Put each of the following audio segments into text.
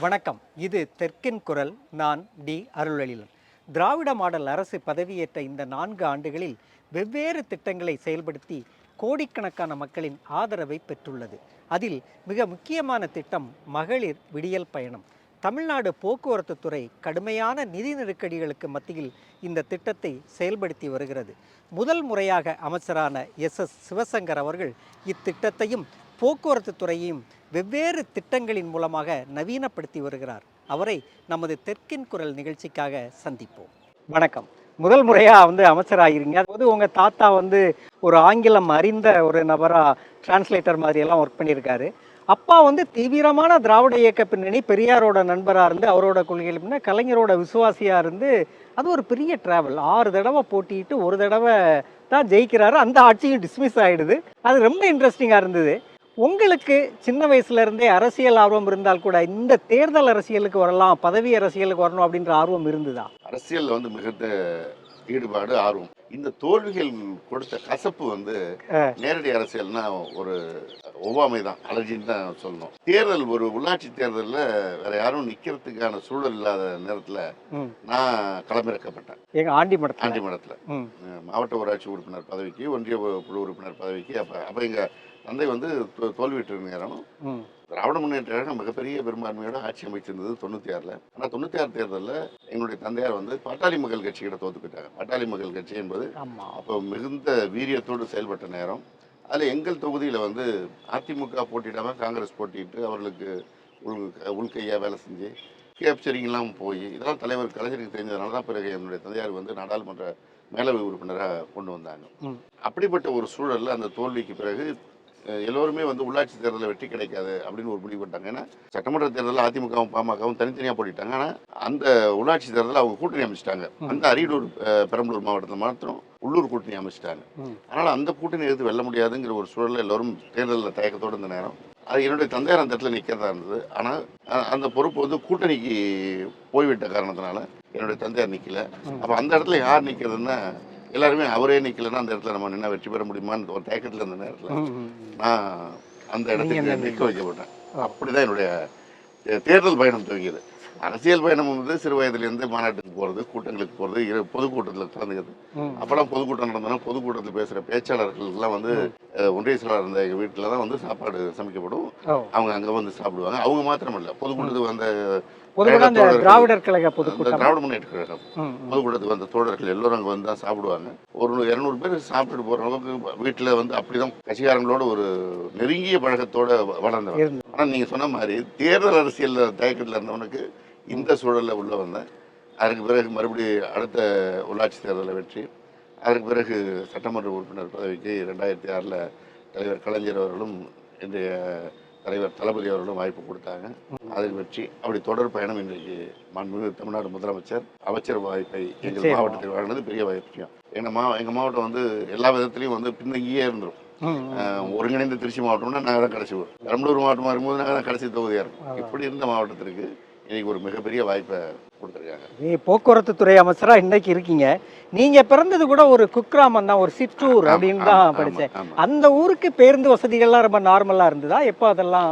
வணக்கம். இது தெற்கின் குரல். நான் டி அருள்எழிலன். திராவிட மாடல் அரசு பதவியேற்ற இந்த 4 ஆண்டுகளில் வெவ்வேறு திட்டங்களை செயல்படுத்தி கோடிக்கணக்கான மக்களின் ஆதரவை பெற்றுள்ளது. அதில் மிக முக்கியமான திட்டம் மகளிர் விடியல் பயணம். தமிழ்நாடு போக்குவரத்து துறை கடுமையான நிதி நெருக்கடிகளுக்கு மத்தியில் இந்த திட்டத்தை செயல்படுத்தி வருகிறது. முதல் முறையாக அமைச்சரான எஸ் சிவசங்கர் அவர்கள் இத்திட்டத்தையும் போக்குவரத்து துறையையும் வெவ்வேறு திட்டங்களின் மூலமாக நவீனப்படுத்தி வருகிறார். அவரை நமது தெற்கின் குரல் நிகழ்ச்சிக்காக சந்திப்போம். வணக்கம். முதல் முறையாக அமைச்சராகிறீங்க. அதாவது உங்கள் தாத்தா ஒரு ஆங்கிலம் அறிந்த ஒரு நபராக டிரான்ஸ்லேட்டர் மாதிரியெல்லாம் ஒர்க் பண்ணியிருக்காரு. அப்பா தீவிரமான திராவிட இயக்க பின்னணி, பெரியாரோட நண்பராக இருந்து அவரோட கொள்கைகள் பின்ன கலைஞரோட விசுவாசியாக இருந்து அது ஒரு பெரிய டிராவல். 6 தடவை போட்டிட்டு ஒரு தடவை தான் ஜெயிக்கிறாரு. அந்த ஆட்சியும் டிஸ்மிஸ் ஆகிடுது. அது ரொம்ப இன்ட்ரெஸ்டிங்காக இருந்தது. உங்களுக்கு சின்ன வயசுல இருந்தே அரசியல் ஆர்வம் இருந்தால் கூட இந்த தேர்தல் அரசியலுக்கு வரலாம், பதவி அரசியலுக்கு வரணும் அப்படின்ற ஆர்வம் இருந்ததா? அரசியல் மிகுந்த ஈடுபாடு, ஆர்வம். இந்த தோல்விகள் கொடுத்த கசப்பு நேரடி அரசியல்னா ஒரு ஒவ்வாமை தான், அலர்ஜின்னு தான் சொல்லணும். தேர்தல், ஒரு உள்ளாட்சி தேர்தலில் வேற யாரும் நிக்கிறதுக்கான சூழல் இல்லாத நேரத்தில் நான் களமிறக்கப்பட்டேன். எங்க ஆண்டிமடத்தில் மாவட்ட ஊராட்சி உறுப்பினர் பதவிக்கு, ஒன்றிய குழு உறுப்பினர் பதவிக்கு. அப்போ எங்க தந்தை தோல்வியுற்ற நேரம். திராவிட முன்னேற்ற கழகம் மிகப்பெரிய பெரும்பான்மையோட ஆட்சி அமைச்சிருந்தது 96ல். ஆனால் 96 தேர்தலில் எங்களுடைய தந்தையார் பாட்டாளி மக்கள் கட்சிகிட்ட தோத்து போயிட்டாங்க. பாட்டாளி மக்கள் கட்சி என்பது அப்போ மிகுந்த வீரியத்தோடு செயல்பட்ட நேரம். அதில் எங்கள் தொகுதியில் அதிமுக போட்டியிடாமல் காங்கிரஸ் போட்டிட்டு அவர்களுக்கு உள்கையாக வேலை செஞ்சு கேப்சரிங்லாம் போய் இதெல்லாம் தலைவர் கலைஞருக்கு தெரிஞ்சதுனால தான் பிறகு என்னுடைய தந்தையார் நாடாளுமன்ற மேலவை உறுப்பினராக கொண்டு வந்தாங்க. அப்படிப்பட்ட ஒரு சூழலில் அந்த தோல்விக்கு பிறகு எல்லோருமே உள்ளாட்சி தேர்தலில் வெற்றி கிடைக்காது அப்படின்னு ஒரு முடிவு பண்ணிட்டாங்க. ஏன்னா சட்டமன்ற தேர்தலில் அதிமுகவும் பாமகவும் தனித்தனியாக போட்டிட்டாங்க. ஆனால் அந்த உள்ளாட்சி தேர்தலில் அவங்க கூட்டணி அமைச்சிட்டாங்க. அந்த அரியலூர் பெரம்பலூர் மாவட்டத்தில் மாத்திரம் உள்ளூர் கூட்டணி அமைச்சிட்டாங்க. அதனால் அந்த கூட்டணி எடுத்து வெல்ல முடியாதுங்கிற ஒரு சூழலில் எல்லோரும் தேர்தலில் தயக்கத்தோடு இருந்த நேரம். அது என்னுடைய தந்தையார் அந்த இடத்துல நிற்கிறதா இருந்தது. ஆனால் அந்த பொறுப்பு கூட்டணிக்கு போய்விட்ட காரணத்தினால என்னுடைய தந்தையார் நிற்கல. அப்போ அந்த இடத்துல யார் நிற்கிறதுன்னா, எல்லாருமே அவரே நிற்கலன்னா அந்த இடத்துல நம்ம நின்னா வெற்றி பெற முடியுமான்னு ஒரு தயக்கத்தில் இருந்த நேரத்தில் நான் அந்த இடத்துக்கு நிற்க வைக்கப்பட்டேன். அப்படிதான் என்னுடைய தேர்தல் பயணம் துவங்கியது. அரசியல் பயணம் சிறு வயதிலேருந்து மாநாட்டுக்கு போகிறது, கூட்டங்களுக்கு போகிறது, பொதுக்கூட்டத்தில் கலந்துக்கிறது. அப்போல்லாம் பொதுக்கூட்டம் நடந்தோன்னா பொதுக்கூட்டத்தில் பேசுகிற பேச்சாளர்கள்லாம் ஒன்றிய செயலாளர் இருந்த எங்கள் வீட்டில் தான் சாப்பாடு சமைக்கப்படும். அவங்க அங்கே சாப்பிடுவாங்க. அவங்க மாத்திரம் இல்லை, பொதுக்கூட்டத்துக்கு திராவிட முன்னேற்ற கழகம் பொதுக்கூட்டத்துக்கு வந்த தோழர்கள் எல்லோரும் அங்கே தான் சாப்பிடுவாங்க. ஒரு 200 பேர் சாப்பிட்டுட்டு போகிற அளவுக்கு வீட்டில் அப்படிதான் கட்சிக்காரங்களோட ஒரு நெருங்கிய பழக்கத்தோடு வளர்ந்தவங்க. ஆனால் நீங்கள் சொன்ன மாதிரி தேர்தல் அரசியல் தயக்கத்தில் இருந்தவனுக்கு இந்த சூழலில் உள்ள வந்தேன். அதற்கு பிறகு மறுபடியும் அடுத்த உள்ளாட்சி தேர்தலில் வெற்றி. அதற்கு பிறகு சட்டமன்ற உறுப்பினர் பதவிக்கு 2006ல் தலைவர் கலைஞர் அவர்களும் இன்றைய தலைவர் தளபதி அவர்களும் வாய்ப்பு கொடுத்தாங்க. அதில் வெற்றி. அப்படி தொடர் பயணம் இன்றைக்கு மாண்புமிகு தமிழ்நாடு முதலமைச்சர் அமைச்சர் வாய்ப்பை எங்கள் மாவட்டத்தில் வழங்கினது பெரிய வாய்ப்பு. எங்கள் மாவட்டம் எல்லா விதத்திலையும் பின்னங்கியே இருந்துடும். ஒருங்கிணைந்த திருச்சி மாவட்டம்னா நாங்கள் தான் கடைசி ஊர். பெரம்பலூர் மாவட்டமாக இருக்கும்போது நாங்கள் தான் கடைசி தொகுதியாக இருக்கும். இப்படி இருந்த மாவட்டத்திற்கு இன்னைக்கு ஒரு மிகப்பெரிய வாய்ப்பை கொடுத்துருக்காங்க. நீ போக்குவரத்து துறை அமைச்சராக இன்னைக்கு இருக்கீங்க. நீங்க பிறந்தது கூட ஒரு குக்கிராமம் தான், ஒரு சிற்றூர் அப்படின்னு தான் படித்தேன். அந்த ஊருக்கு பேருந்து வசதிகள்லாம் ரொம்ப நார்மலாக இருந்ததா? எப்போ அதெல்லாம்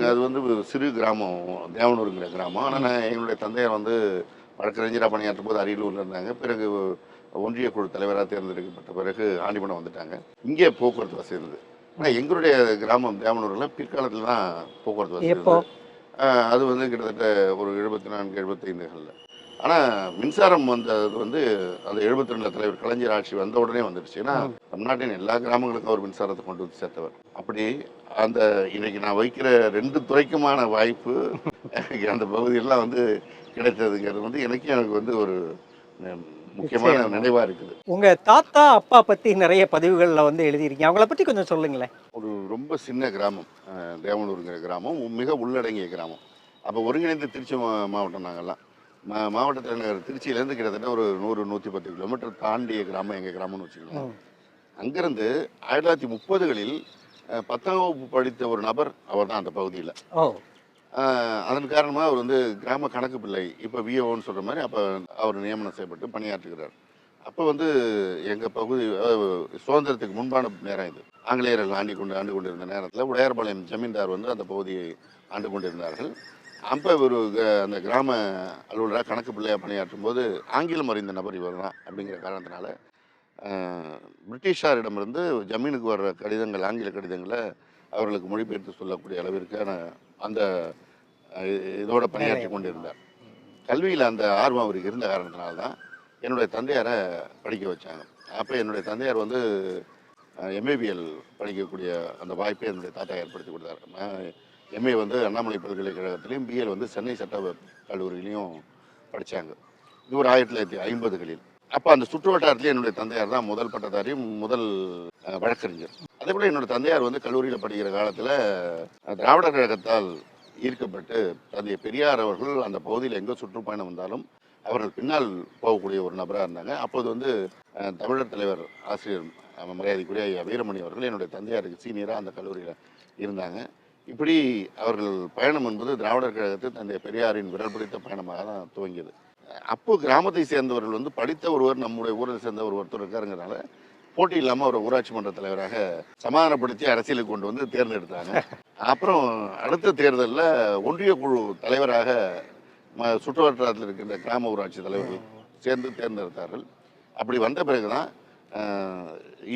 அது சிறு கிராமம், தேவனூருங்கிற கிராமம். ஆனால் எங்களுடைய தந்தையார் வழக்கறிஞராக பணியாற்றும் போது அரியலூரில் இருந்தாங்க. பிறகு ஒன்றிய குழு தலைவராக தேர்ந்தெடுக்கப்பட்ட பிறகு ஆண்டிமடம் வந்துட்டாங்க. இங்கே போக்குவரத்து வசதி இருந்தது. ஆனால் எங்களுடைய கிராமம் தேவனூரில் பிற்காலத்தில் தான் போக்குவரத்து வசதி இருந்தது. அது கிட்டத்தட்ட ஒரு 74-75களில். ஆனால் மின்சாரம் வந்தது அந்த 72 தலைவர் கலைஞர் ஆட்சி வந்த உடனே வந்துடுச்சு. ஏன்னா தமிழ்நாட்டின் எல்லா கிராமங்களுக்கும் அவர் மின்சாரத்தை கொண்டு வந்து சேர்த்தவர். அப்படி அந்த இன்னைக்கு நான் வைக்கிற 2 துறைக்குமான வாய்ப்பு அந்த பகுதியெல்லாம் கிடைத்ததுங்கிறது எனக்கு ஒரு முக்கியமான நினைவா இருக்குது. உங்க தாத்தா அப்பா பத்தி நிறைய பதிவுகள்ல எழுதியிருக்கீங்க. அவங்கள பத்தி கொஞ்சம் சொல்லுங்களேன். ஒரு ரொம்ப சின்ன கிராமம் தேவனூருங்கிற கிராமம், மிக உள்ளடங்கிய கிராமம். அப்போ ஒருங்கிணைந்த திருச்சி மாவட்டம். நாங்கள்லாம் மாவட்ட தலைநகர் திருச்சியிலேருந்து கிட்டத்தட்ட ஒரு 100-110 கிலோமீட்டர் தாண்டிய கிராமம் எங்கள் கிராமம்னு வச்சுக்கலாம். அங்கேருந்து 1930களில் 10ஆம் வகுப்பு படித்த ஒரு நபர் அவர் தான் அந்த பகுதியில். அதன் காரணமாக அவர் கிராம கணக்கு பிள்ளை, இப்போ விஓன்னு சொல்கிற மாதிரி அப்போ அவர் நியமனம் செய்யப்பட்டு பணியாற்றுகிறார். அப்போ எங்கள் பகுதி சுதந்திரத்துக்கு முன்பான நேரம் இது. ஆங்கிலேயர்கள் ஆண்டு கொண்டிருந்த நேரத்தில் உடையார்பாளையம் ஜமீன்தார் அந்த பகுதியை ஆண்டு கொண்டிருந்தார்கள். அப்போ ஒரு அந்த கிராம அலுவலராக கணக்கு பிள்ளையாக பணியாற்றும் போது ஆங்கிலம் அறிந்த நபர் இவர் தான் அப்படிங்கிற காரணத்தினால பிரிட்டிஷாரிடமிருந்து ஜமீனுக்கு வர்ற கடிதங்கள், ஆங்கில கடிதங்களை அவர்களுக்கு மொழிபெயர்த்து சொல்லக்கூடிய அளவிற்கான அந்த இதோட பணியாற்றி கொண்டிருந்தார். கல்வியில் அந்த ஆர்வம் அவருக்கு இருந்த காரணத்தினால தான் என்னுடைய தந்தையாரை படிக்க வச்சாங்க. அப்போ என்னுடைய தந்தையார் வந்து எம்ஏபிஎல் படிக்கக்கூடிய அந்த வாய்ப்பை என்னுடைய தாத்தா ஏற்படுத்தி கொடுத்தார். எம்ஏ வந்து அண்ணாமலை பல்கலைக்கழகத்திலையும், பிஎல் வந்து சென்னை சட்ட கல்லூரியிலையும் படித்தாங்க. இது ஒரு 1950களில். அப்போ அந்த சுற்று வட்டாரத்திலே என்னுடைய தந்தையார் தான் முதல் பட்டதாரியும் முதல் வழக்கறிஞர். அதே போல் என்னோட தந்தையார் வந்து கல்லூரியில் படிக்கிற காலத்தில் திராவிடர் கழகத்தால் ஈர்க்கப்பட்டு தந்தை பெரியார் அவர்கள் அந்த பகுதியில் எங்கே சுற்றுப்பயணம் வந்தாலும் அவர்கள் பின்னால் போகக்கூடிய ஒரு நபராக இருந்தாங்க. அப்போது வந்து தமிழர் தலைவர் ஆசிரியர் மரியாதைக்குரிய ஐயா வீரமணி அவர்கள் என்னுடைய தந்தையாருக்கு சீனியராக அந்த கல்லூரியில் இருந்தாங்க. இப்படி அவர்கள் பயணம் என்பது திராவிடர் கழகத்தில் தந்தை பெரியாரின் விரல் பிடித்த பயணமாக தான் துவங்கியது. அப்போ கிராமத்தை சேர்ந்தவர்கள் வந்து படித்த ஒருவர் நம்முடைய ஊரில் சேர்ந்த ஒருத்தர் இருக்காருங்கிறனால போட்டி இல்லாமல் ஒரு ஊராட்சி மன்ற தலைவராக சமாதானப்படுத்தி அரசியலுக்கு கொண்டு வந்து தேர்ந்தெடுத்தாங்க. அப்புறம் அடுத்த தேர்தலில் ஒன்றிய குழு தலைவராக சுற்று வட்டாரத்தில் இருக்கின்ற கிராம ஊராட்சி தலைவர்கள் சேர்ந்து தேர்ந்தெடுத்தார்கள். அப்படி வந்த பிறகுதான்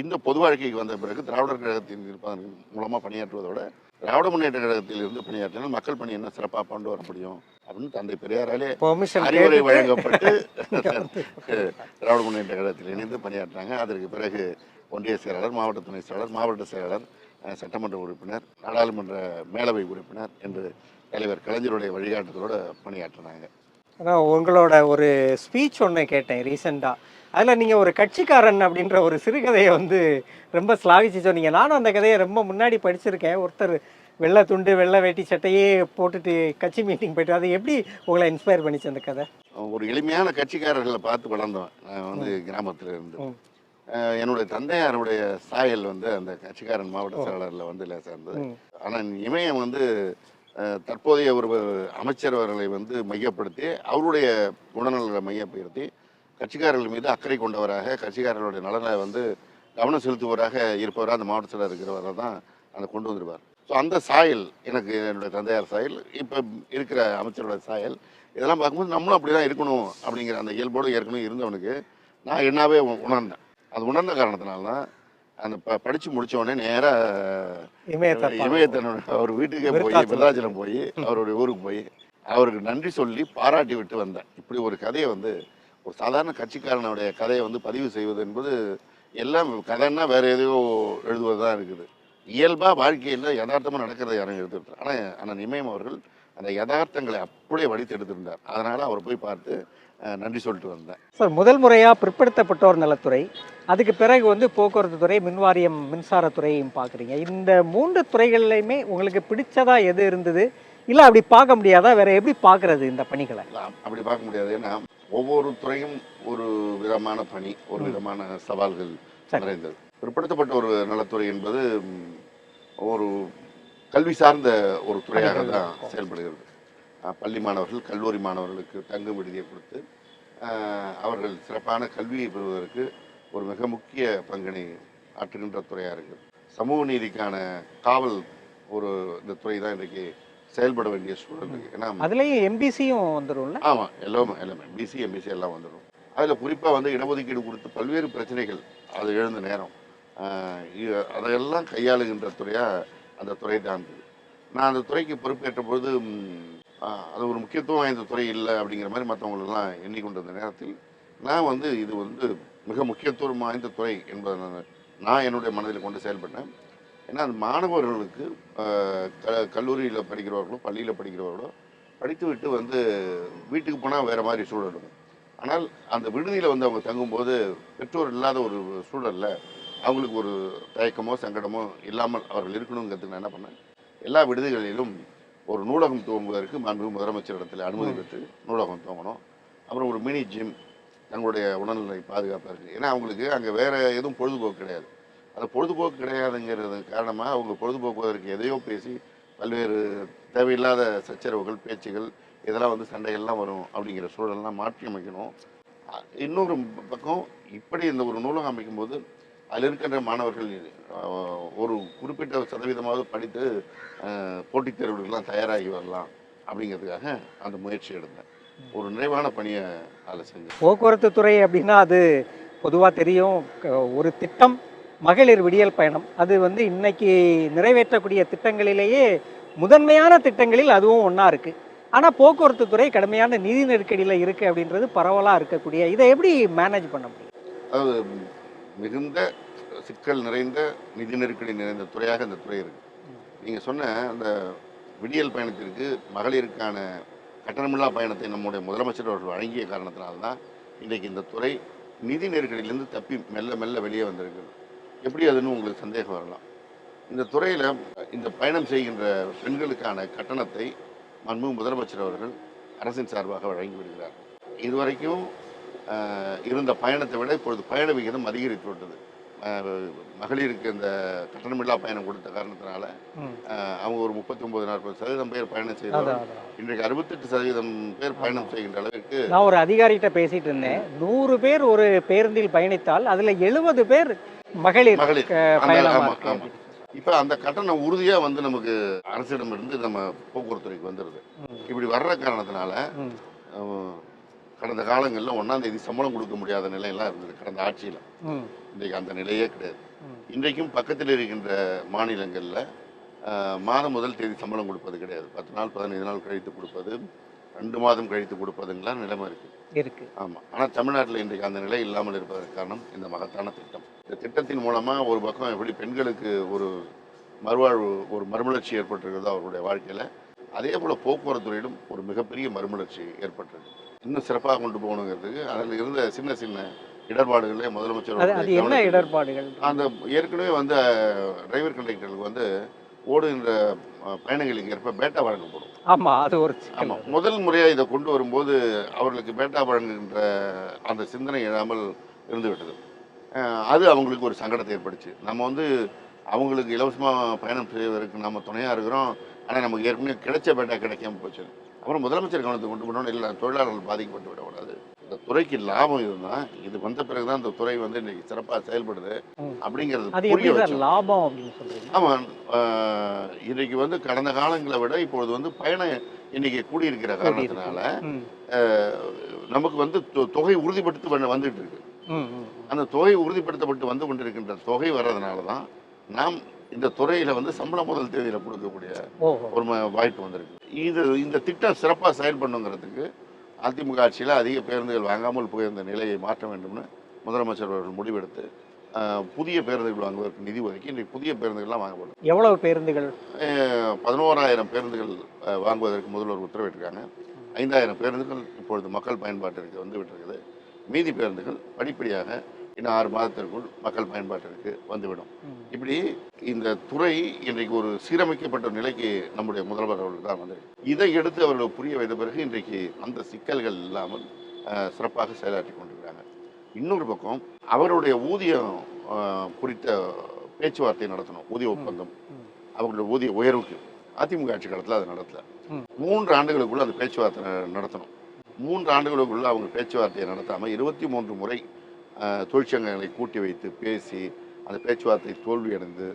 இந்த பொது வாழ்க்கைக்கு வந்த பிறகு திராவிடர் கழகத்தின் இருப்பதன் மூலமாக பணியாற்றுவதோட திராவிட முன்னேற்ற கழகத்தில் இருந்து பணியாற்றினால் மக்கள் பணி என்ன சிறப்பாக கொண்டு வர முடியும் அப்படின்னு தந்தை பெரியாராலே அறிவுரை வழங்கப்பட்டு திராவிட முன்னேற்ற கழகத்தில் இணைந்து பணியாற்றினாங்க. அதற்கு பிறகு ஒன்றிய செயலாளர், மாவட்ட துணை செயலாளர், மாவட்ட செயலாளர், சட்டமன்ற உறுப்பினர், நாடாளுமன்ற மேலவை உறுப்பினர் என்று தலைவர் கலைஞருடைய வழிகாட்டுதலோடு பணியாற்றினாங்க. அதான் உங்களோட ஒரு ஸ்பீச் ஒன்று கேட்டேன் ரீசெண்டாக. அதில் நீங்கள் ஒரு கட்சிக்காரன் அப்படின்ற ஒரு சிறுகதையை வந்து ரொம்ப ஸ்லாகிச்சு சொன்னீங்க. நானும் அந்த கதையை ரொம்ப முன்னாடி படிச்சிருக்கேன். ஒருத்தர் வெள்ளை துண்டு வெள்ளை வேட்டி சட்டையே போட்டுட்டு கட்சி மீட்டிங் போயிட்டு, அது எப்படி உங்களை இன்ஸ்பயர் பண்ணிச்சு அந்த கதை? ஒரு எளிமையான கட்சிக்காரர்களை பார்த்து வளர்ந்தோம். நான் வந்து கிராமத்தில் இருந்து என்னுடைய தந்தையாருடைய சாயல் வந்து அந்த கட்சிக்காரன் மாவட்ட செயலாளரில் வந்து சேர்ந்தது. ஆனால் இமயம் வந்து தற்போதைய ஒரு அமைச்சர் அவர்களை வந்து மையப்படுத்தி அவருடைய குணநலங்களை மையப்படுத்தி கட்சிக்காரர்கள் மீது அக்கறை கொண்டவராக, கட்சிக்காரர்களுடைய நலனை வந்து கவனம் செலுத்துவராக இருப்பவராக அந்த மாவட்ட செயலர் இருக்கிறவரை தான் அந்த கொண்டு வந்துடுவார். ஸோ அந்த சாயல் எனக்கு என்னுடைய தந்தையார் சாயல், இப்போ இருக்கிற அமைச்சரோட சாயல், இதெல்லாம் பார்க்கும்போது நம்மளும் அப்படி தான் இருக்கணும் அப்படிங்கிற அந்த இயல்போடு ஏற்கனவே இருந்தவனுக்கு நான் என்னாவே உணர்ந்தேன். அது உணர்ந்த காரணத்தினால தான் அந்த படித்து முடித்த உடனே நேராக இமயத்தனோட அவர் வீட்டுக்கே போய் விருதாச்சலம் போய் அவருடைய ஊருக்கு போய் அவருக்கு நன்றி சொல்லி பாராட்டி விட்டு வந்தேன். இப்படி ஒரு கதையை வந்து ஒரு சாதாரண கட்சிக்காரனுடைய கதையை வந்து பதிவு செய்வது என்பது எல்லாம் கதைன்னா வேற எதையோ எழுதுவது தான் இருக்குது. இயல்பாக வாழ்க்கையில் யதார்த்தமாக நடக்கிறத யாரும் எடுத்துருக்காரு. ஆனால் இமயம் அவர்கள் அந்த யதார்த்தங்களை அப்படியே வடித்து எடுத்திருந்தார். அதனால் அவரை போய் பார்த்து நன்றி சொல்லிட்டு வந்தேன். சார், முதல் முறையாக பிற்படுத்தப்பட்டோர் நலத்துறை, அதுக்கு பிறகு வந்து போக்குவரத்து துறை, மின்வாரியம், மின்சாரத்துறையும் பார்க்குறீங்க. இந்த 3 துறைகள்லையுமே உங்களுக்கு பிடிச்சதா எது இருந்தது? இல்லை அப்படி பார்க்க முடியாதா? வேற எப்படி பார்க்கறது இந்த பணிகளை? அப்படி பார்க்க முடியாது. ஏன்னா ஒவ்வொரு துறையும் ஒரு விதமான பணி, ஒரு விதமான சவால்கள் நிறைந்தது. பிற்படுத்தப்பட்ட ஒரு நலத்துறை என்பது ஒரு கல்வி சார்ந்த ஒரு துறையாக தான் செயல்படுகிறது. பள்ளி மாணவர்கள், கல்லூரி மாணவர்களுக்கு தங்கும் விடுதியை கொடுத்து அவர்கள் சிறப்பான கல்வியை பெறுவதற்கு ஒரு மிக முக்கிய பங்கினை ஆற்றுகின்ற துறையாக இருக்குது. சமூக நீதிக்கான காவல் ஒரு இந்த துறை தான் இன்றைக்கு செயல்பட வேண்டிய சூழல் இருக்குது. ஏன்னா அதுலேயும் எம்பிசியும் வந்துடும்ல? ஆமாம், எல்லாமே பிசி, எம்பிசி எல்லாம் வந்துடும். அதில் குறிப்பாக வந்து இடஒதுக்கீடு கொடுத்து பல்வேறு பிரச்சனைகள் அது எழுந்த நேரம் அதையெல்லாம் கையாளுகின்ற துறையாக அந்த துறை தான் இருந்தது. நான் அந்த துறைக்கு பொறுப்பேற்ற பொழுது அது ஒரு முக்கியத்துவம் வாய்ந்த துறை இல்லை அப்படிங்கிற மாதிரி மற்றவங்களெல்லாம் எண்ணிக்கொண்டிருந்த நேரத்தில் நான் வந்து இது வந்து மிக முக்கியத்துவம் வாய்ந்த துறை என்பதை நான் என்னுடைய மனதில் கொண்டு செயல்பட்டேன். ஏன்னா அந்த மாணவர்களுக்கு கல்லூரியில் படிக்கிறவர்களோ பள்ளியில் படிக்கிறவர்களோ படித்து விட்டு வந்து வீட்டுக்கு போனால் வேறு மாதிரி சூழல் இருக்கும். ஆனால் அந்த விடுதியில் வந்து அவங்க தங்கும்போது பெற்றோர் இல்லாத ஒரு சூழலில் அவங்களுக்கு ஒரு தயக்கமோ சங்கடமோ இல்லாமல் அவர்கள் இருக்கணுங்கிறதுக்கு நான் என்ன பண்ணேன், எல்லா விடுதிகளிலும் ஒரு நூலகம் துவங்குவதற்கு மாண்புமிகு முதலமைச்சர் இடத்துல அனுமதி பெற்று நூலகம் துவங்கணும். அப்புறம் ஒரு மினி ஜிம் தங்களுடைய உடல்நிலை பாதுகாப்பாக இருக்குது. ஏன்னா அவங்களுக்கு அங்கே வேறு எதுவும் பொழுதுபோக்கு கிடையாது. அந்த பொழுதுபோக்கு கிடையாதுங்கிறது காரணமாக அவங்க பொழுதுபோக்குவதற்கு எதையோ பேசி பல்வேறு தேவையில்லாத சச்சரவுகள், பேச்சுகள், இதெல்லாம் வந்து சண்டைகள்லாம் வரும். அப்படிங்கிற சூழலெல்லாம் மாற்றி அமைக்கணும். இன்னொரு பக்கம் இப்படி இந்த ஒரு நூலகம் அமைக்கும்போது அதில் இருக்கின்ற மாணவர்கள் ஒரு குறிப்பிட்ட சதவீதமாவது படித்து போட்டித் தேர்வுகளுக்கெல்லாம் தயாராகி வரலாம் அப்படிங்கிறதுக்காக அந்த முயற்சி எடுத்தேன். ஒரு நிறைவான பணியை அதில் செஞ்சேன். போக்குவரத்து துறை அப்படின்னா அது பொதுவாக தெரியும். ஒரு திட்டம் மகளிர் விடியல் பயணம். அது வந்து இன்னைக்கு நிறைவேற்றக்கூடிய திட்டங்களிலேயே முதன்மையான திட்டங்களில் அதுவும் ஒன்றா இருக்குது. ஆனால் போக்குவரத்து துறை கடுமையான நிதி நெருக்கடியில் இருக்குது அப்படின்றது பரவலாக இருக்கக்கூடிய, இதை எப்படி மேனேஜ் பண்ண முடியும்? அதாவது மிகுந்த சிக்கல் நிறைந்த நிதி நெருக்கடி நிறைந்த துறையாக இந்த துறை இருக்குது. நீங்கள் சொன்ன அந்த விடியல் பயணத்திற்கு மகளிருக்கான கட்டணமில்லா பயணத்தை நம்முடைய முதலமைச்சர் அவர்கள் வழங்கிய காரணத்தினால்தான் இன்றைக்கு இந்த துறை நிதி நெருக்கடியிலேருந்து தப்பி மெல்ல மெல்ல வெளியே வந்திருக்கு. எப்படி அதுன்னு உங்களுக்கு சந்தேகம் வரலாம். இந்த துறையில் இந்த பயணம் செய்கின்ற பெண்களுக்கான கட்டணத்தை மாண்புமிகு முதலமைச்சர் அவர்கள் அரசின் சார்பாக வழங்கி விடுகிறார். இதுவரைக்கும் இருந்த பயணத்தை விட இப்பொழுது பயண விகிதம் அதிகரித்து விட்டது. மகளிருக்கு இந்த கட்டணமில்லா பயணம் கொடுத்த காரணத்தினால அவங்க ஒரு 39-40% பேர் பயணம் செய்தார்கள். இன்றைக்கு 68% பேர் பயணம் செய்கின்ற அளவிற்கு. நான் ஒரு அதிகாரிகிட்ட பேசிட்டு இருந்தேன். 100 பேர் ஒரு பேருந்தில் பயணித்தால் அதுல 70 பேர் மகளிர். இப்ப அந்த கட்டணம் உறுதியா வந்து நமக்கு அரசிடம் இருந்து நம்ம போக்குவரத்து துறைக்கு வந்துடுது. இப்படி வர்ற காரணத்தினால கடந்த காலங்களில் 1ஆம் தேதி சம்பளம் கொடுக்க முடியாத நிலையெல்லாம் இருந்தது கடந்த ஆட்சியில். இன்றைக்கு அந்த நிலையே கிடையாது. இன்றைக்கும் பக்கத்தில் இருக்கின்ற மாநிலங்களில் மாதம் முதல் தேதி சம்பளம் கொடுப்பது கிடையாது. 10 நாள் 15 நாள் கழித்து கொடுப்பது, 2 மாதம் கழித்து கொடுப்பதுங்களாம் நிலைமை இருக்கு. ஆமாம். ஆனால் தமிழ்நாட்டில் இன்றைக்கு அந்த நிலை இல்லாமல் இருப்பதற்கு காரணம் இந்த மகத்தான திட்டம். இந்த திட்டத்தின் மூலமாக ஒரு பக்கம் எப்படி பெண்களுக்கு ஒரு மறுவாழ்வு, ஒரு மறுமலர்ச்சி ஏற்பட்டிருக்கிறதோ அவர்களுடைய வாழ்க்கையில், அதே போல் போக்குவரத்துறையிலும் ஒரு மிகப்பெரிய மறுமலர்ச்சி ஏற்பட்டிருக்கு. இன்னும் சிறப்பாக கொண்டு போகணுங்கிறதுக்கு அதில் இருந்த சின்ன சின்ன இடர்பாடுகளே முதலமைச்சர் என்ன இடர்பாடுகள்? அந்த ஏற்கனவே வந்து டிரைவர் கண்டக்டர்களுக்கு வந்து ஓடுகின்ற பயணங்களுக்கு ஏற்ப பேட்டா வழங்கப்படும். ஆமாம், அது ஒரு ஆமாம். முதல் முறையாக இதை கொண்டு வரும்போது அவர்களுக்கு பேட்டா வழங்குகின்ற அந்த சிந்தனை எழாமல் இருந்துவிட்டது. அது அவங்களுக்கு ஒரு சங்கடத்தை ஏற்படுச்சு. நம்ம வந்து அவங்களுக்கு இலவசமாக பயணம் செய்வதற்கு நம்ம துணையாக இருக்கிறோம், ஆனால் நமக்கு ஏற்கனவே கிடைச்ச பேட்டா கிடைக்காம போச்சு. அப்புறம் முதலமைச்சர் கவனத்துக்கு கொண்டு போனோன்னு, இல்லை தொழிலாளர்கள் பாதிக்கப்பட்டு விடக்கூடாது, இந்த துறைக்கு லாபம் இதுதான், இது வந்த பிறகுதான் இந்த துறை வந்து இன்னைக்கு சிறப்பாக செயல்படுது அப்படிங்கிறது புரிய வச்சு. லாபம் அப்படின்னு சொல்றீங்க? ஆமாம். இன்றைக்கு வந்து கடந்த காலங்களை விட இப்பொழுது வந்து பயண எண்ணிக்கை கூடியிருக்கிற காரணத்தினால நமக்கு வந்து தொகை உறுதிப்படுத்தி வந்துட்டு இருக்கு. அந்த தொகை உறுதிப்படுத்தப்பட்டு வந்து கொண்டிருக்கின்ற தொகை வர்றதுனால தான் நாம் இந்த துறையில் வந்து சம்பளம் முதல் தேதியில் கொடுக்கக்கூடிய ஒரு வாய்ப்பு வந்திருக்கு. இந்த திட்டம் சிறப்பாக செயல்படணுங்கிறதுக்கு அதிமுக ஆட்சியில் அதிக பேருந்துகள் வாங்காமல் போயிருந்த நிலையை மாற்ற வேண்டும்னு முதலமைச்சர் அவர்கள் முடிவெடுத்து புதிய பேருந்துகள் வாங்குவதற்கு நிதி ஒதுக்கி இன்றைக்கு புதிய பேருந்துகள்லாம் வாங்கப்படும். எவ்வளவு பேருந்துகள்? 11,000 பேருந்துகள் வாங்குவதற்கு முதல்வர் உத்தரவிட்டிருக்காங்க. 5,000 பேருந்துகள் இப்பொழுது மக்கள் பயன்பாட்டிற்கு வந்து விட்டிருக்குது. மீதி பேருந்துகள் படிப்படியாக இன்னும் 6 மாதத்திற்குள் மக்கள் பயன்பாட்டிற்கு வந்துவிடும். இப்படி இந்த துறை இன்றைக்கு ஒரு சீரமைக்கப்பட்ட நிலைக்கு நம்முடைய முதல்வர் அவர்கள் தான் வந்து இதை எடுத்து அவர்கள் புரிய வைத்த பிறகு இன்றைக்கு அந்த சிக்கல்கள் இல்லாமல் சிறப்பாக செயலாற்றி கொண்டிருக்கிறாங்க. இன்னொரு பக்கம் அவருடைய ஊதியம் குறித்த பேச்சுவார்த்தை நடத்தணும். ஊதிய ஒப்பந்தம், அவர்களுடைய ஊதிய உயர்வுக்கு அதிமுக ஆட்சி காலத்தில் அது நடத்தல. 3 ஆண்டுகளுக்குள்ள அந்த பேச்சுவார்த்தை நடத்தணும். 3 ஆண்டுகளுக்குள்ள அவங்க பேச்சுவார்த்தையை நடத்தாமல் 23 முறை தொழிற்சங்கங்களை கூட்டி வைத்து பேசி அந்த பேச்சுவார்த்தை தோல்வியடைந்து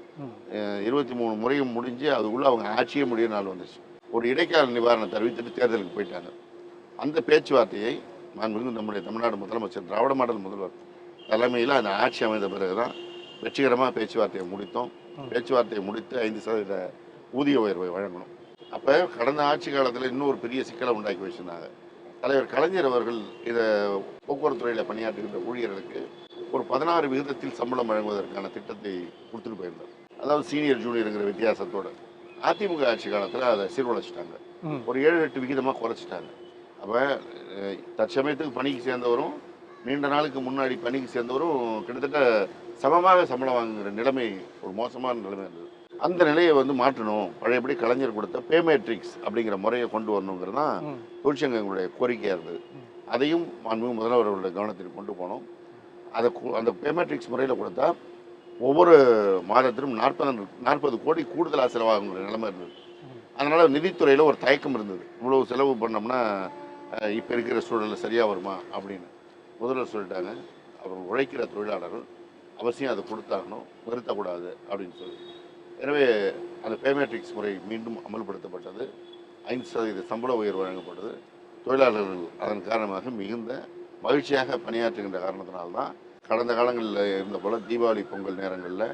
23 முறையும் முடிஞ்சு அதுக்குள்ள அவங்க ஆட்சியே முடிய நாள் வந்துச்சு. ஒரு இடைக்கால நிவாரணத்தை அறிவித்துட்டு தேர்தலுக்கு போயிட்டாங்க. அந்த பேச்சுவார்த்தையை நம்முடைய தமிழ்நாடு முதலமைச்சர் திராவிட மாடல் முதல்வர் தலைமையில் அந்த ஆட்சி அமைந்த பிறகுதான் வெற்றிகரமாக பேச்சுவார்த்தையை முடித்தோம். பேச்சுவார்த்தையை முடித்து 5% ஊதிய உயர்வை வழங்கணும். அப்போ கடந்த ஆட்சி காலத்தில் இன்னொரு பெரிய சிக்கலை உண்டாக்கி வச்சிருந்தாங்க. தலைவர் கலைஞர் அவர்கள் இதை போக்குவரத்து துறையில் பணியாற்றுகின்ற ஊழியர்களுக்கு ஒரு 16 விகிதத்தில் சம்பளம் வழங்குவதற்கான திட்டத்தை கொடுத்துட்டு போயிருந்தார். அதாவது சீனியர் ஜூனியருங்கிற வித்தியாசத்தோடு. அதிமுக ஆட்சி காலத்தில் அதை சீர்குலைச்சிட்டாங்க. ஒரு 7-8 விகிதமாக குறைச்சிட்டாங்க. அப்போ தற்சமயத்துக்கு பணிக்கு சேர்ந்தவரும் நீண்ட நாளுக்கு முன்னாடி பணிக்கு சேர்ந்தவரும் கிட்டத்தட்ட சமமாக சம்பளம் வாங்குகிற நிலைமை, ஒரு மோசமான நிலைமை இருந்தது. அந்த நிலையை வந்து மாற்றணும், பழையபடி கலைஞர் கொடுத்த பே மேட்ரிக்ஸ் அப்படிங்கிற முறையை கொண்டு வரணுங்கிறது தான் தொழிற்சங்கங்களுடைய கோரிக்கையாக இருந்தது. அதையும் முதல்வர்களுடைய கவனத்திற்கு கொண்டு போனோம். அந்த பே மேட்ரிக்ஸ் முறையில் கொடுத்தா ஒவ்வொரு மாதத்திலும் 40 கோடி கூடுதலாக செலவாகுங்கிற நிலைமை இருந்தது. அதனால் நிதித்துறையில் ஒரு தயக்கம் இருந்தது. இவ்வளவு செலவு பண்ணோம்னா இப்போ இருக்கிற சூழலில் சரியாக வருமா அப்படின்னு முதல்வர் சொல்லிட்டாங்க. அவர் உழைக்கிற தொழிலாளர்கள் அவசியம் அதை கொடுத்தாகணும், நிறுத்தக்கூடாது அப்படின்னு சொல்லி. எனவே அந்த பே மேட்ரிக்ஸ் முறை மீண்டும் அமல்படுத்தப்பட்டது. 5% சம்பள உயர்வு வழங்கப்படுது. தொழிலாளர்கள் அதன் காரணமாக மிகுந்த மகிழ்ச்சியாக பணியாற்றுகின்ற காரணத்தினால்தான் கடந்த காலங்களில் இருந்த போல தீபாவளி பொங்கல் நேரங்களில்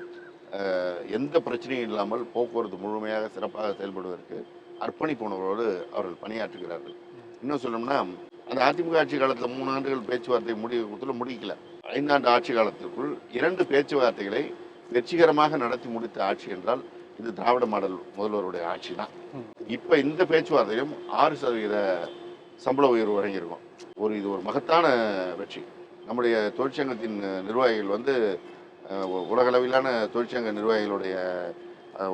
எந்த பிரச்சனையும் இல்லாமல் போக்குவரத்து முழுமையாக சிறப்பாக செயல்படுவதற்கு அர்ப்பணிப்பு உணர்வோடு அவர்கள் பணியாற்றுகிறார்கள். இன்னும் சொல்லணும்னா அந்த அதிமுக ஆட்சி காலத்தில் 3 ஆண்டுகள் பேச்சுவார்த்தை முடிக்கல. 5 ஆண்டு ஆட்சி காலத்திற்குள் 2 பேச்சுவார்த்தைகளை வெற்றிகரமாக நடத்தி முடித்த ஆட்சி என்றால் இது திராவிட மாடல் முதல்வருடைய ஆட்சி தான். இப்போ இந்த பேச்சுவார்த்தையும் 6% சம்பள உயர்வு வழங்கியிருக்கோம். இது ஒரு மகத்தான வெற்றி. நம்முடைய தொழிற்சங்கத்தின் நிர்வாகிகள் உலகளவிலான தொழிற்சங்க நிர்வாகிகளுடைய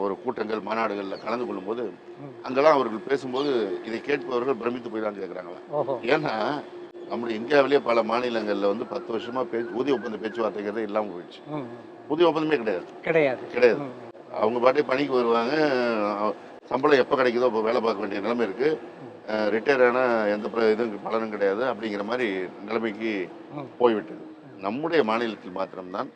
ஒரு கூட்டங்கள் மாநாடுகளில் கலந்து கொள்ளும்போது அங்கெல்லாம் அவர்கள் பேசும்போது இதை கேட்பவர்கள் பிரமித்து போய் தான் கேட்குறாங்களா. ஏன்னா நம்முடைய இந்தியாவிலேயே பல மாநிலங்களில் 10 வருஷமா ஊதிய ஒப்பந்த பேச்சுவார்த்தைங்கிறதே இல்லாமல் போயிடுச்சு. ஊதிய ஒப்பந்தமே கிடையாது. அவங்க பாட்டே பணிக்கு வருவாங்க, சம்பளம் எப்போ கிடைக்குதோ அப்போ வேலை பார்க்க வேண்டிய நிலைமை இருக்குது. ரிட்டையர் ஆனால் எந்த இதுவும் பலனும் கிடையாது அப்படிங்கிற மாதிரி நிலைமைக்கு போய்விட்டது. நம்முடைய மாநிலத்தில் மாத்திரம்தான்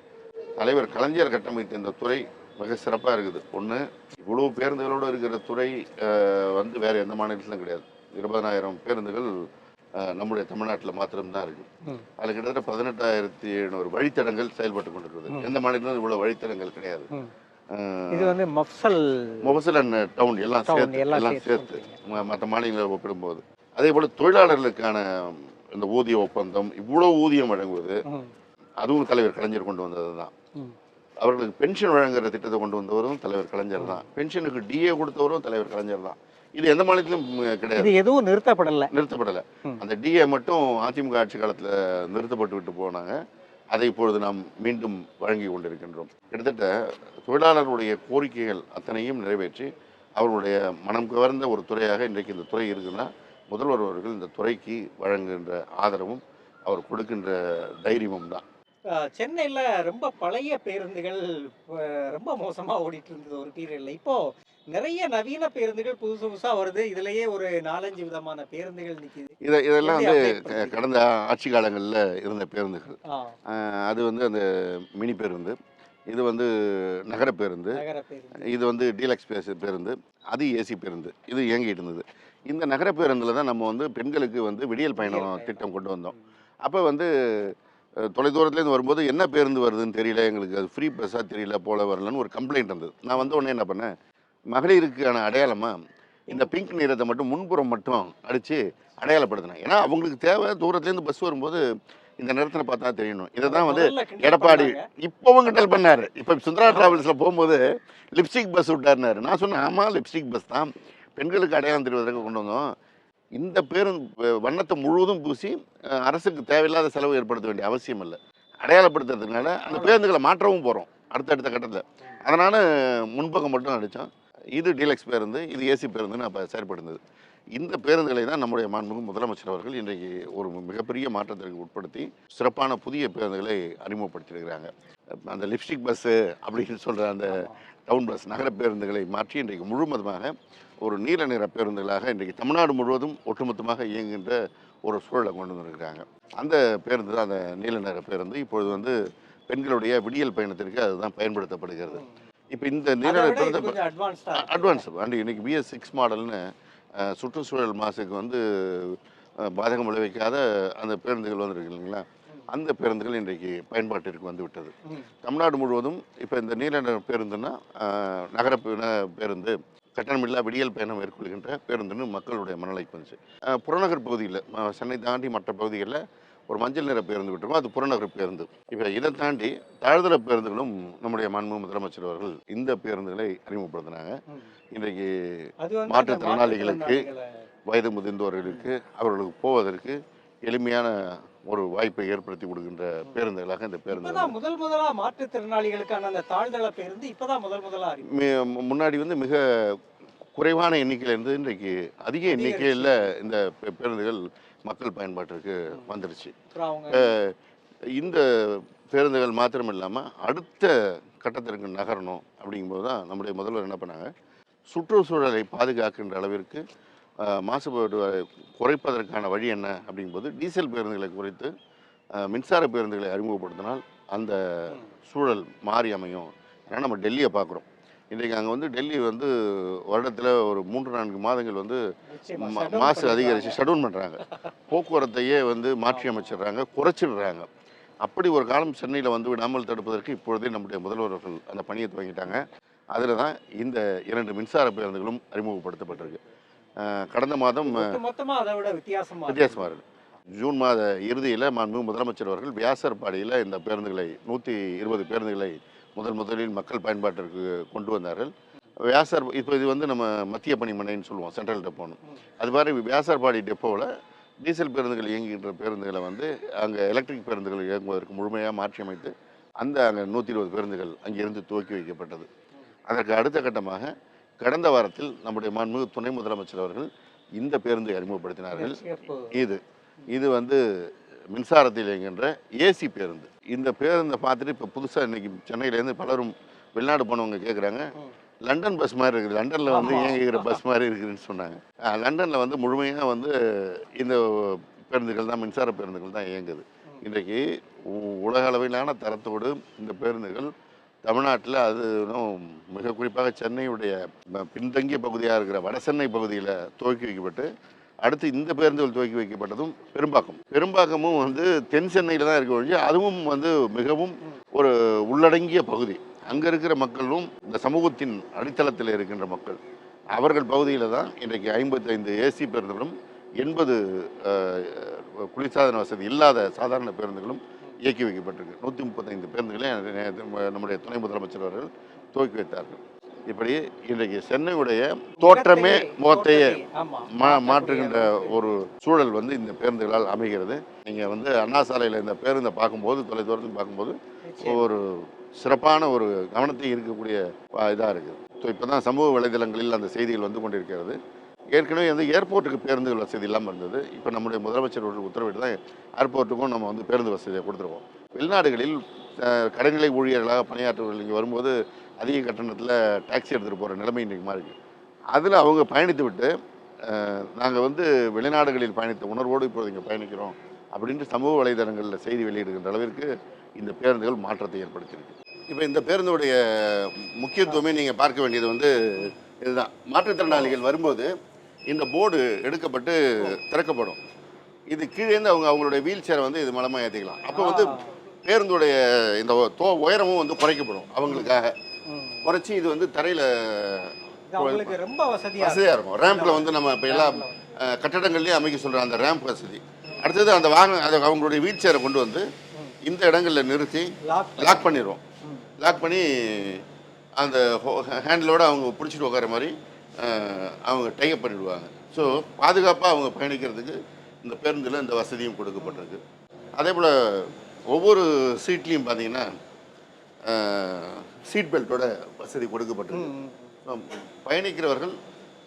தலைவர் கலைஞர் கட்டமைத்த இந்த துறை மிக சிறப்பாக இருக்குது. ஒன்று, இவ்வளவு பேருந்துகளோடு இருக்கிற துறை வேறு எந்த மாநிலத்திலும் கிடையாது. 20,000 பேருந்துகள் நம்முடைய தமிழ்நாட்டில் மாத்திரம்தான் இருக்குது. அதில் கிட்டத்தட்ட 18,700 வழித்தடங்கள் செயல்பட்டு கொண்டிருக்கிறது. எந்த மாநிலத்திலும் இவ்வளோ வழித்தடங்கள் கிடையாது. இது மொபசல் அண்ட் டவுன் எல்லாம் சேர்த்து மற்ற மாநிலங்களை ஒப்பிடும்போது. அதே போல் தொழிலாளர்களுக்கான இந்த ஊதிய ஒப்பந்தம், இவ்வளோ ஊதியம் வழங்குவது அதுவும் தலைவர் கலைஞர் கொண்டு வந்தது தான். அவர்களுக்கு பென்ஷன் வழங்குற திட்டத்தை கொண்டு வந்தவரும் தலைவர் கலைஞர் தான். பென்ஷனுக்கு டிஏ கொடுத்தவரும் தலைவர் கலைஞர் தான். இது எந்த மாநிலத்திலும் கிடையாது. எதுவும் நிறுத்தப்படலை. அந்த டிஏ மட்டும் அதிமுக ஆட்சி காலத்தில் நிறுத்தப்பட்டு விட்டு போனாங்க. அதை இப்பொழுது நாம் மீண்டும் வழங்கி கொண்டிருக்கின்றோம். கிட்டத்தட்ட தொழிலாளர்களுடைய கோரிக்கைகள் அத்தனையும் நிறைவேற்றி அவர்களுடைய மனம் கவர்ந்த ஒரு துறையாக இன்றைக்கு இந்த துறை இருக்குன்னா முதல்வர் அவர்கள் இந்த துறைக்கு வழங்குகின்ற ஆதரவும் அவர் கொடுக்கின்ற தைரியமும் தான். சென்னையில் ரொம்ப பழைய பேருந்துகள் ரொம்ப மோசமாக ஓடிட்டு இருந்தது ஒரு பீரியட்ல. இப்போ நிறைய நவீன பேருந்துகள் புதுசா வருது. இதுலயே ஒரு 4-5 விதமான பேருந்துகள் நிக்குது. இதெல்லாம் கடந்த ஆட்சி காலங்களில் இருந்த பேருந்துகள். அது அந்த மினி பேருந்து, இது நகர பேருந்து, இது டீலக்ஸ் பேருந்து, அது ஏசி பேருந்து, இது இயங்கிட்டு இருந்தது. இந்த நகர பேருந்தில் தான் நம்ம பெண்களுக்கு விடியல் பயணம் திட்டம் கொண்டு வந்தோம். அப்போ தொலைதூரத்துலேருந்து வரும்போது என்ன பேருந்து வருதுன்னு தெரியல, எங்களுக்கு அது ஃப்ரீ பஸ்ஸாக தெரியல, போல வரலன்னு ஒரு கம்ப்ளைண்ட் இருந்தது. நான் உடனே என்ன பண்ணேன், மகளிருக்கான அடையாளமாக இந்த பிங்க் நிறத்தை மட்டும் முன்புறம் மட்டும் அடித்து அடையாளப்படுத்தினேன். ஏன்னா அவங்களுக்கு தேவை, தூரத்துலேருந்து பஸ் வரும்போது இந்த நிறத்தில் பார்த்தா தெரியணும். இதை தான் எடப்பாடி இப்போவும் கிண்டல் பண்ணார். இப்போ சுந்தரா டிராவல்ஸில் போகும்போது லிப்ஸ்டிக் பஸ் விட்டாருனாரு. நான் சொன்னேன், ஆமாம் லிப்ஸ்டிக் பஸ் தான், பெண்களுக்கு அடையாளம் தெரிவதற்கு கொண்டு வந்தோம். இந்த பேருந்து வண்ணத்தை முழுவதும் பூசி அரசுக்கு தேவையில்லாத செலவு ஏற்படுத்த வேண்டிய அவசியம் இல்லை. அடையாளப்படுத்துறதுனால அந்த பேருந்துகளை மாற்றவும் போகிறோம் அடுத்தடுத்த கட்டத்தில். அதனால் முன்பக்கம் மட்டும் அடித்தோம். இது டீலக்ஸ் பேருந்து, இது ஏசி பேருந்துன்னு அப்போ செயல்படுந்தது. இந்த பேருந்துகளை தான் நம்முடைய மாண்புமிகு முதலமைச்சர் அவர்கள் இன்றைக்கு ஒரு மிகப்பெரிய மாற்றத்திற்கு உட்படுத்தி சிறப்பான புதிய பேருந்துகளை அறிமுகப்படுத்தியிருக்கிறாங்க. அந்த லிப்ஸ்டிக் பஸ்ஸு அப்படின்னு சொல்கிற அந்த டவுன் பஸ் நகர பேருந்துகளை மாற்றி இன்றைக்கு முழுவதுமாக ஒரு நீல நிற பேருந்துகளாக இன்றைக்கு தமிழ்நாடு முழுவதும் ஒட்டுமொத்தமாக இயங்குகின்ற ஒரு சூழலை கொண்டு வந்திருக்கிறாங்க. அந்த பேருந்து தான், அந்த நீல நிற பேருந்து இப்பொழுது பெண்களுடைய விடியல் பயணத்திற்கு அதுதான் பயன்படுத்தப்படுகிறது. இப்போ இந்த நீல நிற பேருந்து அட்வான்ஸ் இன்னைக்கு BS6 மாடல்னு சுற்றுச்சூழல் மாசுக்கு பாதகம் விளைவிக்காத அந்த பேருந்துகள் வந்துருக்கு இல்லைங்களா, அந்த பேருந்துகள் இன்றைக்கு பயன்பாட்டிற்கு வந்துவிட்டது. தமிழ்நாடு முழுவதும் இப்போ இந்த நீல நிற பேருந்துன்னா நகர பேருந்து, கட்டணமில்லா விடியல் பயணம் மேற்கொள்கின்ற பேருந்துன்னு மக்களுடைய மனநிலைக்கு வந்துச்சு. புறநகர் பகுதியில் சென்னை தாண்டி மற்ற பகுதிகளில் ஒரு மஞ்சள் நிற பேருந்து விட்டுருக்கோம், அது புறநகர் பேருந்து. இப்போ இதை தாண்டி தாழ்தர பேருந்துகளும் நம்முடைய மாண்புமிகு முதலமைச்சர் அவர்கள் இந்த பேருந்துகளை அறிமுகப்படுத்தினாங்க. இன்றைக்கு மாற்றுத்திறனாளிகளுக்கு, வயது முதிர்ந்தோர்களுக்கு, அவர்களுக்கு போவதற்கு எளிமையான ஒரு வாய்ப்பை ஏற்படுத்தி கொடுக்கின்ற பேருந்துகளாக இந்த பேருந்து முதலா மாற்றுத்திறனாளிகளுக்கான அந்த தாழ்தள பேருந்து இப்பதான் முதலா முன்னாடி மிக குறைவான எண்ணிக்கையிலிருந்து இன்றைக்கு அதிக எண்ணிக்கையில் இந்த பேருந்துகள் மக்கள் பயன்பாட்டிற்கு வந்துருச்சு. இந்த பேருந்துகள் மாத்திரம் இல்லாமல் அடுத்த கட்டத்திற்கு நகரணும் அப்படிங்கும்போது தான் நம்முடைய முதல்வர் என்ன பண்ணாங்க, சுற்றுச்சூழலை பாதுகாக்கின்ற அளவிற்கு மாசுபாடு குறைப்பதற்கான வழி என்ன அப்படிங்கும்போது டீசல் பேருந்துகளை குறைத்து மின்சார பேருந்துகளை அறிமுகப்படுத்தினால் அந்த சூழல் மாறி அமையும். ஏன்னா நம்ம டெல்லியை பார்க்குறோம், இன்றைக்கு அங்கே வந்து டெல்லி வந்து வருடத்தில் ஒரு 3-4 மாதங்கள் வந்து நிச்சயமா shut down மாசு பண்ணிடுறாங்க. அதிகரித்து ஷட்டவுன் பண்ணுறாங்க. போக்குவரத்தையே வந்து மாற்றி அமைச்சிடுறாங்க, குறைச்சிடுறாங்க. அப்படி ஒரு காலம் சென்னையில் வந்து விடாமல் தடுப்பதற்கு இப்பொழுதே நம்முடைய முதல்வர்கள் அந்த பணியை துவங்கிட்டாங்க. அதில் தான் இந்த 2 மின்சார பேருந்துகளும் அறிமுகப்படுத்தப்பட்டிருக்கு. கடந்த மாதம் ஒட்டுமொத்தமா அதை விட வித்தியாசமா இருக்கு. வித்தியாசமாக இருக்குது. ஜூன் மாத இறுதியில் மாண்புமிகு முதலமைச்சர் அவர்கள் வியாசர்பாடியில் இந்த பேருந்துகளை 120 பேருந்துகளை முதலில் மக்கள் பயன்பாட்டிற்கு கொண்டு வந்தார்கள். இப்போ இது வந்து நம்ம மத்திய பணிமனைன்னு சொல்லுவோம், சென்ட்ரல் டெப்போன்னு. அது மாதிரி வியாசர்பாடி டெப்போவில் டீசல் பேருந்துகள் இயங்குகின்ற பேருந்துகளை வந்து அங்கே எலக்ட்ரிக் பேருந்துகள் இயங்குவதற்கு முழுமையாக மாற்றி அமைத்து அங்கே 120 பேருந்துகள் அங்கிருந்து துவக்கி வைக்கப்பட்டது. அதற்கு அடுத்த கட்டமாக கடந்த வாரத்தில் நம்முடைய மாண்புமிகு துணை முதலமைச்சர் அவர்கள் இந்த பேருந்தை அறிமுகப்படுத்தினார்கள். இது வந்து மின்சாரத்தில் இயங்குகின்ற ஏசி பேருந்து. இந்த பேருந்தை பார்த்துட்டு இப்போ புதுசாக இன்றைக்கி சென்னையிலேருந்து பலரும் வெளிநாடு போனவங்க கேட்குறாங்க, லண்டன் பஸ் மாதிரி இருக்குது, லண்டனில் வந்து இயங்குகிற பஸ் மாதிரி இருக்குதுன்னு சொன்னாங்க. லண்டனில் வந்து முழுமையாக வந்து இந்த பேருந்துகள் தான், மின்சார பேருந்துகள் தான் இயங்குது. இன்றைக்கு உலக அளவிலான தரத்தோடு இந்த பேருந்துகள் தமிழ்நாட்டில், அது மிக குறிப்பாக சென்னையுடைய பின்தங்கிய பகுதியாக இருக்கிற வடசென்னை பகுதியில் துவக்கி வைக்கப்பட்டு, அடுத்து இந்த பேருந்துகள் துவக்கி வைக்கப்பட்டதும் பெரும்பாக்கமும் வந்து தென் சென்னையில் தான் இருக்க ஒழிஞ்சு, அதுவும் வந்து மிகவும் ஒரு உள்ளடங்கிய பகுதி. அங்கே இருக்கிற மக்களும் இந்த சமூகத்தின் அடித்தளத்தில் இருக்கின்ற மக்கள், அவர்கள் பகுதியில் தான் இன்றைக்கு 55 ஏசி பேருந்துகளும் 80 குளிர்சாதன வசதி இல்லாத சாதாரண பேருந்துகளும் இயக்கி வைக்கப்பட்டிருக்கு. 135 பேருந்துகளை நம்முடைய துணை முதலமைச்சர் அவர்கள் துவக்கி வைத்தார்கள். இப்படி இன்றைக்கு சென்னையுடைய தோற்றமே முகத்தையே மாற்றுகின்ற ஒரு சூழல் வந்து இந்த பேருந்துகளால் அமைகிறது. நீங்கள் வந்து அண்ணா சாலையில் இந்த பேருந்தை பார்க்கும்போது, தொலைதூரத்துக்கு பார்க்கும்போது ஒரு சிறப்பான ஒரு கவனத்தை இருக்கக்கூடிய இதாக இருக்குது. ஸோ இப்போ தான் சமூக வலைதளங்களில் அந்த செய்திகள் வந்து கொண்டிருக்கிறது. ஏற்கனவே வந்து ஏர்போர்ட்டுக்கு பேருந்துகள் வசதி இல்லாமல் இருந்தது. இப்போ நம்முடைய முதலமைச்சர் உத்தரவிட்டு தான் ஏர்போர்ட்டுக்கும் நம்ம வந்து பேருந்து வசதியை கொடுத்துருக்கோம். வெளிநாடுகளில் கடைநிலை ஊழியர்களாக பணியாற்றுவர்கள் இங்கே வரும்போது அதிக கட்டணத்தில் டாக்ஸி எடுத்துகிட்டு போகிற நிலைமை இன்றைக்கு மாறி இருக்கு. அதில் அவங்க பயணித்து விட்டு நாங்கள் வந்து வெளிநாடுகளில் பயணித்த உணர்வோடு இப்போது இங்கே பயணிக்கிறோம் அப்படின்ட்டு சமூக வலைதளங்களில் செய்தி வெளியிடுகின்ற அளவிற்கு இந்த பேருந்துகள் மாற்றத்தை ஏற்படுத்தியிருக்கு. இப்போ இந்த பேருந்துடைய முக்கியத்துவமே நீங்கள் பார்க்க வேண்டியது வந்து இதுதான். மாற்றுத்திறனாளிகள் வரும்போது இந்த போர்டு எடுக்கப்பட்டு திறக்கப்படும். இது கீழேருந்து அவங்களுடைய வீல் சேரை வந்து இது மூலமாக ஏற்றிக்கலாம். அப்போ வந்து பேருந்துடைய இந்த உயரமும் வந்து குறைக்கப்படும். அவங்களுக்காக குறைச்சி இது வந்து தரையில் ரொம்ப வசதியாக இருக்கும். ரேம்பில் வந்து நம்ம இப்போ எல்லா கட்டடங்கள்லேயும் அமைக்க சொல்கிற அந்த ரேம்ப் வசதி. அடுத்தது அந்த அவங்களுடைய வீல் சேரை கொண்டு வந்து இந்த இடங்களில் நிறுத்தி லாக் பண்ணிடுவோம். லாக் பண்ணி அந்த ஹேண்டிலோடு அவங்க பிடிச்சிட்டு உட்கார மாதிரி அவங்க டைப் பண்ணிவிடுவாங்க. ஸோ பாதுகாப்பாக அவங்க பயணிக்கிறதுக்கு இந்த பேருந்தில் இந்த வசதியும் கொடுக்கப்பட்டிருக்கு. அதே போல் ஒவ்வொரு சீட்லேயும் பார்த்தீங்கன்னா சீட் பெல்ட்டோட வசதி கொடுக்கப்பட்டிருக்கு. பயணிக்கிறவர்கள்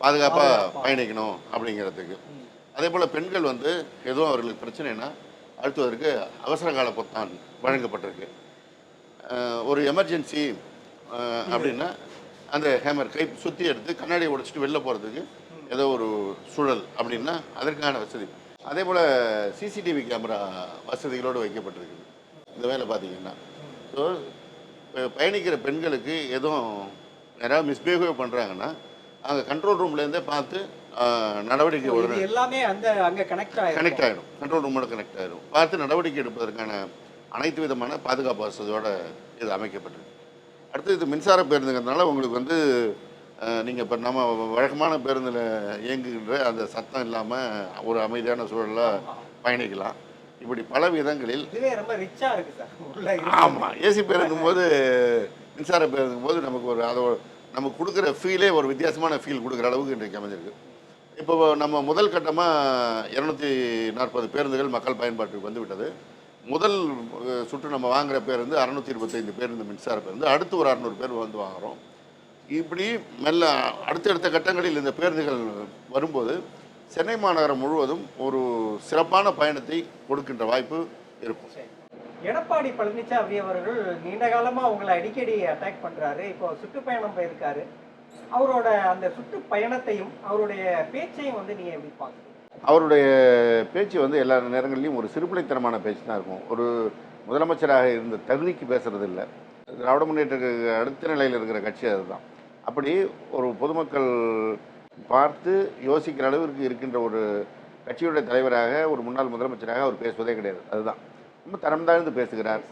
பாதுகாப்பாக பயணிக்கணும் அப்படிங்கிறதுக்கு. அதே போல் பெண்கள் வந்து எதுவும் அவர்களுக்கு பிரச்சனைனா அழுத்துவதற்கு அவசர கால பொத்தான் வழங்கப்பட்டிருக்கு. ஒரு எமர்ஜென்சி அப்படின்னா அந்த ஹேமர் கை சுற்றி எடுத்து கண்ணாடியை உடைச்சிட்டு வெளில போகிறதுக்கு ஏதோ ஒரு சூழல் அப்படின்னா அதற்கான வசதி. அதே போல் சிசிடிவி கேமரா வசதிகளோடு வைக்கப்பட்டிருக்கு இந்த வேலை பார்த்தீங்கன்னா. ஸோ பயணிக்கிற பெண்களுக்கு எதுவும் யாராவது மிஸ்பிஹேவ் பண்ணுறாங்கன்னா அங்கே கண்ட்ரோல் ரூம்லேருந்தே பார்த்து நடவடிக்கை எல்லாமே அங்கே கனெக்ட் ஆகிடும். கண்ட்ரோல் ரூமோட கனெக்ட் ஆகிடும். பார்த்து நடவடிக்கை எடுப்பதற்கான அனைத்து விதமான பாதுகாப்பு வசதியோடு இது அமைக்கப்பட்டிருக்கு. அடுத்து இது மின்சார பேருந்துங்கிறதுனால உங்களுக்கு வந்து நீங்கள் இப்போ நம்ம வழக்கமான பேருந்தில் இயங்குகின்ற அந்த சத்தம் இல்லாமல் ஒரு அமைதியான சூழலில் பயணிக்கலாம். இப்படி பல விதங்களில் ஆமாம், ஏசி பேருந்தும் போது மின்சார பேருந்தும் போது நமக்கு ஒரு நமக்கு கொடுக்குற ஃபீலே ஒரு வித்தியாசமான ஃபீல் கொடுக்குற அளவுக்கு இன்றைக்கு அமைஞ்சிருக்கு. இப்போ நம்ம முதல் கட்டமாக 240 பேருந்துகள் மக்கள் பயன்பாட்டுக்கு வந்து விட்டது. முதல் சுற்று நம்ம வாங்குகிற பேருந்து 625 பேருந்து மின்சார பேருந்து. அடுத்து ஒரு 600 பேர் வந்து வாங்குகிறோம். இப்படி மெல்ல அடுத்தடுத்த கட்டங்களில் இந்த பேருந்துகள் வரும்போது சென்னை மாநகரம் முழுவதும் ஒரு சிறப்பான பயணத்தை கொடுக்கின்ற வாய்ப்பு இருக்கும். எடப்பாடி பழனிசாமி அவர்கள் நீண்ட காலமாக உங்களை அடிக்கடி அட்டாக் பண்ணுறாரு. இப்போ சுற்றுப்பயணம் போயிருக்காரு. அவரோட அந்த சுற்றுப்பயணத்தையும் அவருடைய பேச்சையும் வந்து நீங்கள் எப்படி பார்க்குறீங்க? அவருடைய பேச்சு வந்து எல்லா நேரங்கள்லையும் ஒரு சிறுபிள்ளைத்தனமான பேச்சு தான் இருக்கும். ஒரு முதலமைச்சராக இருந்த தகுதிக்கு பேசுறது இல்லை. திராவிட முன்னேற்ற அடுத்த நிலையில் இருக்கிற கட்சி அதுதான். அப்படி ஒரு பொதுமக்கள் பார்த்து யோசிக்கிற அளவிற்கு இருக்கின்ற ஒரு கட்சியுடைய தலைவராக, ஒரு முன்னாள் முதலமைச்சராக அவர் பேசுவதே கிடையாது. அதுதான் ரொம்ப தரம் தாழ்ந்து பேசுகிறார்.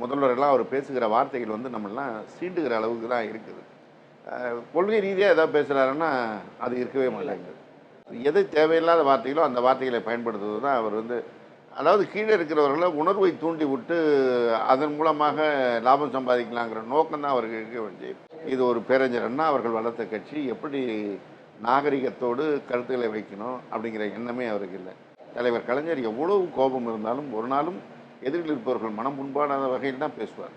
முதல்வரெல்லாம் அவர் பேசுகிற வார்த்தைகள் வந்து நம்மளாம் சீண்டுகிற அளவுக்கு தான் இருக்குது. கொள்கை ரீதியாக ஏதாவது பேசுகிறாருன்னா அது இருக்கவே மாட்டேங்குது. எது தேவையில்லாத வார்த்தைகளோ அந்த வார்த்தைகளை பயன்படுத்துவது தான் அவர் வந்து, அதாவது கீழே இருக்கிறவர்களை உணர்வை தூண்டி விட்டு அதன் மூலமாக லாபம் சம்பாதிக்கலாங்கிற நோக்கம் தான் அவருக்கு இருக்க வேண்டிய. இது ஒரு பேரறிஞர் அண்ணா அவர்கள் வளர்த்த கட்சி, எப்படி நாகரிகத்தோடு கருத்துக்களை வைக்கணும் அப்படிங்கிற எண்ணமே அவருக்கு இல்லை. தலைவர் கலைஞர் எவ்வளவு கோபம் இருந்தாலும் ஒரு நாளும் எதிரில் இருப்பவர்கள் மனம் புண்பாடாத வகையில் தான் பேசுவார்.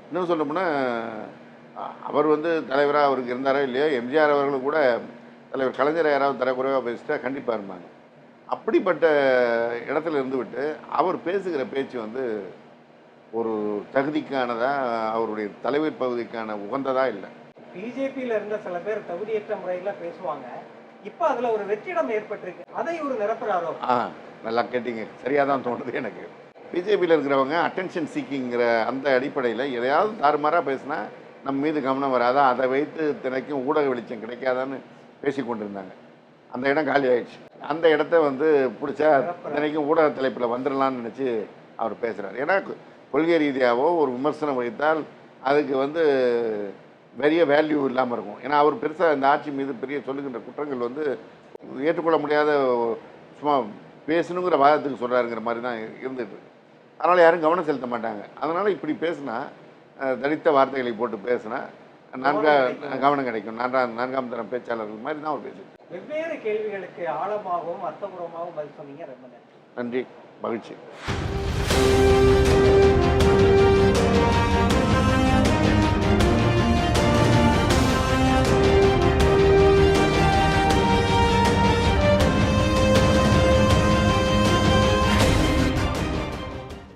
இன்னும் சொல்லப்போனால் அவர் வந்து தலைவராக அவருக்கு இருந்தாரோ இல்லையோ, எம்ஜிஆர் அவர்கள் கூட தலைவர் கலைஞரை யாராவது தரக்குறைவாக பேசிட்டா கண்டிப்பாக இருந்தாங்க. அப்படிப்பட்ட இடத்துல இருந்துவிட்டு அவர் பேசுகிற பேச்சு வந்து ஒரு தகுதிக்கானதா, அவருடைய தலைவர் பகுதிக்கான உகந்ததா இல்லை. பிஜேபியில் இருந்த சில பேர் தகுதியற்ற முறையில் பேசுவாங்க. இப்போ அதில் ஒரு வெற்றிடம் ஏற்பட்டிருக்கு, அதை ஒரு நிரப்புறாரோ? நல்லா கேட்டீங்க, சரியாக தான் தோணுது எனக்கு. பிஜேபியில் இருக்கிறவங்க அட்டென்ஷன் சீக்கிங்கிற அந்த அடிப்படையில் எதையாவது தாறுமாறாக பேசினா நம்ம மீது கவனம் வராதா, அதை வைத்து தினைக்கும் ஊடக வெளிச்சம் கிடைக்காதான்னு பேசி கொண்டிருந்தாங்க. அந்த இடம் காலி ஆயிடுச்சு. அந்த இடத்த வந்து பிடிச்சா தினைக்கும் ஊடக தலைப்பில் வந்துடலான்னு நினச்சி அவர் பேசுகிறார். ஏன்னா கொள்கை ரீதியாகவோ ஒரு விமர்சனம் வைத்தால் அதுக்கு வந்து பெரிய வேல்யூ இல்லாமல் இருக்கும். ஏன்னா அவர் பெருசாக இந்த ஆட்சி மீது பெரிய சொல்லுகின்ற குற்றங்கள் வந்து ஏற்றுக்கொள்ள முடியாத, சும்மா பேசணுங்கிற வாதத்துக்கு சொல்கிறாருங்கிற மாதிரி தான் இருந்துட்டு இருக்கு. அதனால் யாரும் கவனம் செலுத்த மாட்டாங்க. அதனால் இப்படி பேசுனா, தனித்த வார்த்தைகளை போட்டு பேசுனா கவனம் கிடைக்கும். நான்காம் தரம் பேச்சாளர்கள் மாதிரி தான் அவர் பேசுகிறார். வெவ்வேறு கேள்விகளுக்கு ஆழமாகவும் அர்த்தபூர்வமாகவும் பதில் சொன்னீங்க. ரொம்ப நன்றி. நன்றி, மகிழ்ச்சி.